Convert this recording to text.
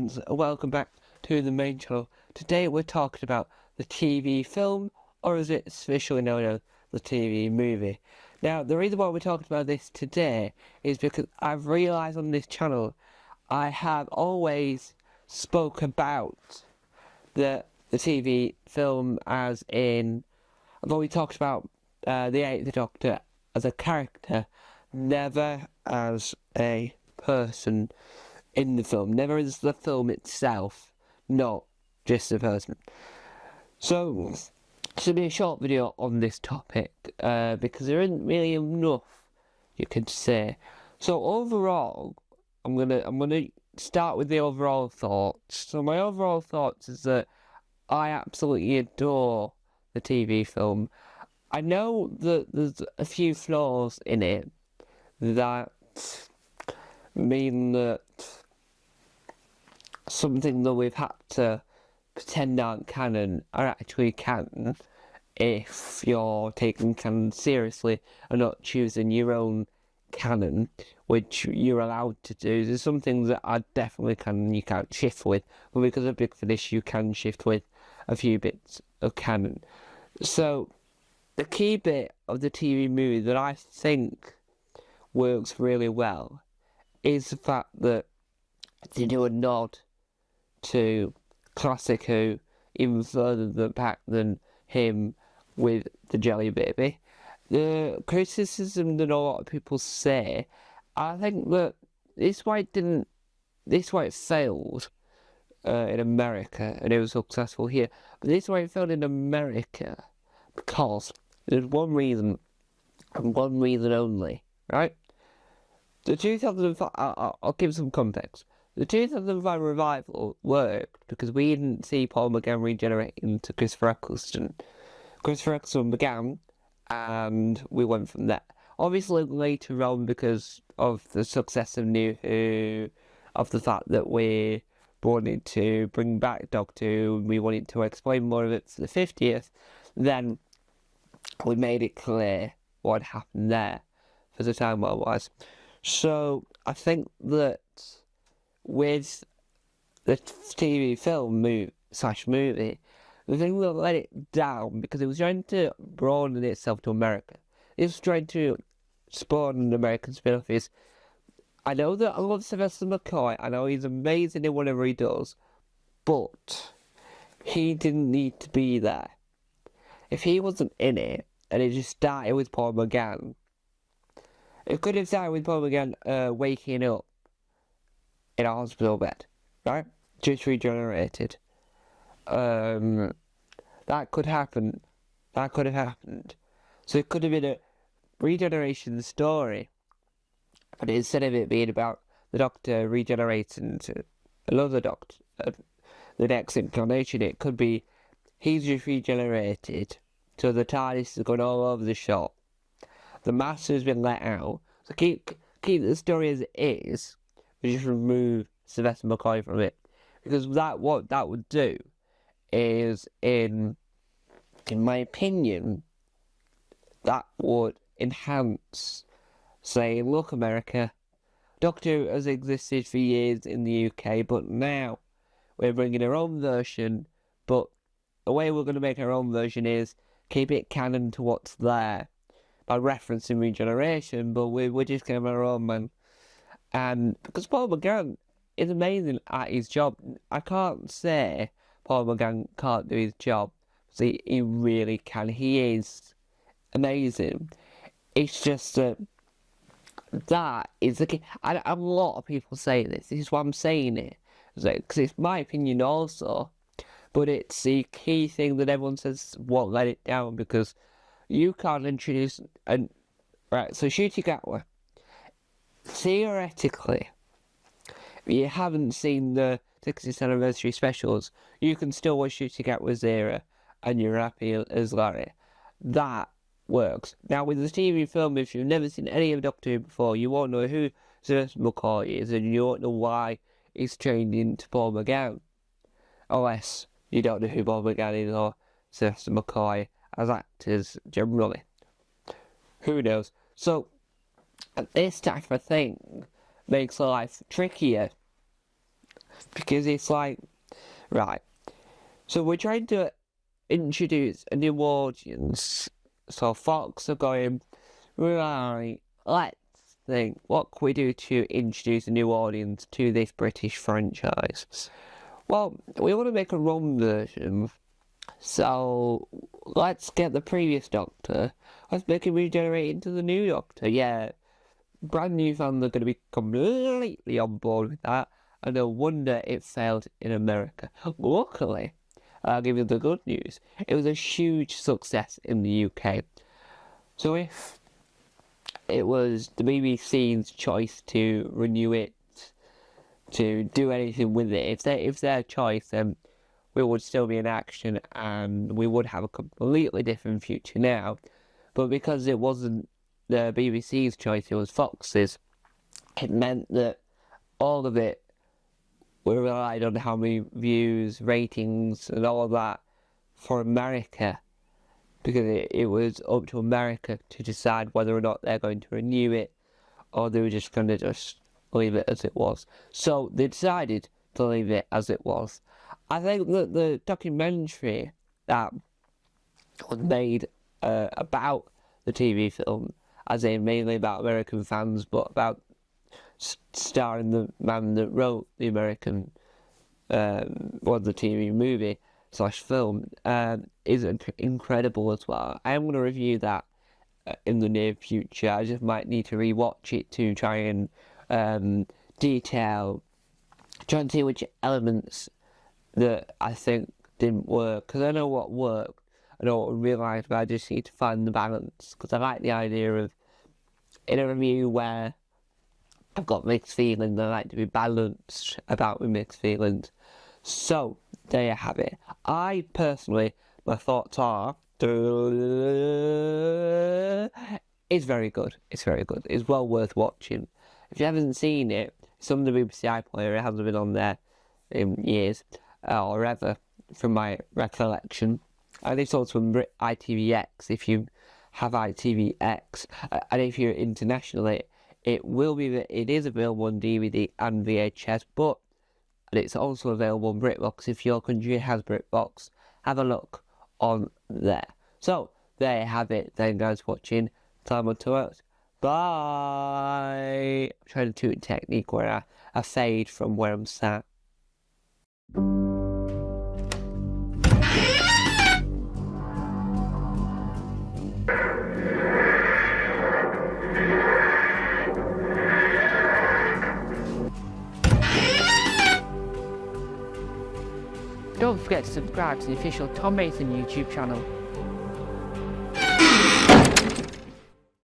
friends, welcome back to the main channel. Today we're talking about the TV film, or as it's officially known as the TV movie. Now, the reason why we're talking about this today is because I've realised on this channel I have always spoke about the TV film as in, I've always talked about the Eighth Doctor as a character, never as a person in the film, never as the film itself, not just the person. So, this will be a short video on this topic, because there isn't really enough you could say. So overall, I'm gonna start with the overall thoughts. So my overall thoughts is that I absolutely adore the TV film. I know that there's a few flaws in it that mean that something that we've had to pretend aren't canon are actually canon if you're taking canon seriously and not choosing your own canon, which you're allowed to do. There's some things that are definitely canon you can't shift with, but because of Big Finish you can shift with a few bits of canon. So the key bit of the TV movie that I think works really well is the fact that they do a nod to classic Who even further back than him with the Jelly Baby. The criticism that a lot of people say, I think that this is why it failed in America and it was successful here. But this is why it failed in America because there's one reason and one reason only, right? The 2005, I'll give some context. The 2005 revival worked because we didn't see Paul McGann regenerate into Christopher Eccleston. Christopher Eccleston began, and we went from there. Obviously, later on, because of the success of New Who, of the fact that we wanted to bring back Doctor Who, we wanted to explain more of it for the 50th, then we made it clear what happened there for the time what it was. So, I think that with the TV film movie, the thing that let it down because it was trying to broaden itself to America. It was trying to spawn an American spin-off. I know that I love Sylvester McCoy. I know he's amazing in whatever he does, but he didn't need to be there. If he wasn't in it and it just started with Paul McGann, it could have started with Paul McGann waking up in a hospital bed, right? Just regenerated. That could happen. That could have happened. So it could have been a regeneration story. But instead of it being about the Doctor regenerating to another Doctor, the next incarnation, it could be he's just regenerated. So the TARDIS is going all over the shop. The Master's been let out. So keep the story as it is. Just remove Sylvester McCoy from it, because what that would do is, in my opinion, that would enhance, say, look America, Doctor Who has existed for years in the UK, but now we're bringing our own version, but the way we're going to make our own version is keep it canon to what's there by referencing regeneration, but we're just going to have our own man. And because Paul McGann is amazing at his job, I can't say Paul McGann can't do his job. See, he really can. He is amazing. It's just that is the key. And a lot of people say this. This is why I'm saying it. Because it's my opinion also. But it's the key thing that everyone says won't let it down, because you can't introduce... Right, so Ncuti Gatwa. Theoretically, if you haven't seen the 60th anniversary specials, you can still watch Ncuti Gatwa's era and you're happy as Larry. That works. Now with the TV film, if you've never seen any of Doctor Who before, you won't know who Sylvester McCoy is and you won't know why he's trained into Paul McGann. Unless you don't know who Paul McGann is or Sylvester McCoy as actors generally. Who knows? So, this type of thing makes life trickier because it's like, right, so we're trying to introduce a new audience. So Fox are going, right, let's think, what can we do to introduce a new audience to this British franchise? Well, we want to make a rum version, so let's get the previous Doctor, let's make him regenerate into the new Doctor. Yeah, brand new fans are going to be completely on board with that, and no wonder it failed in America. Luckily, I'll give you the good news, it was a huge success in the UK. So if it was the BBC's choice to renew it, to do anything with it, if their choice, then we would still be in action and we would have a completely different future now. But because it wasn't the BBC's choice, it was Fox's, it meant that all of it, we relied on how many views, ratings and all of that for America, because it was up to America to decide whether or not they're going to renew it or they were just going to just leave it as it was. So they decided to leave it as it was. I think that the documentary that was made about the TV film, as in mainly about American fans, but about starring the man that wrote the American, the TV movie / film, is incredible as well. I am going to review that in the near future. I just might need to rewatch it to try and try and see which elements that I think didn't work, because I know what worked, I know what I realised, but I just need to find the balance, because I like the idea of, in a review where I've got mixed feelings, I like to be balanced about my mixed feelings. So, there you have it. I personally, my thoughts are, it's very good, it's well worth watching. If you haven't seen it, it's on the BBC iPlayer, it hasn't been on there in years, or ever, from my recollection. And it's also on ITVX, if you have ITVX, and if you're internationally, it is available on DVD and VHS, but it's also available on BritBox. If your country has BritBox, have a look on there. So, there you have it then, guys, watching Time on Tours. Bye! I'm trying to do a technique where I fade from where I'm sat. Don't forget to subscribe to the official Tom Mason YouTube channel.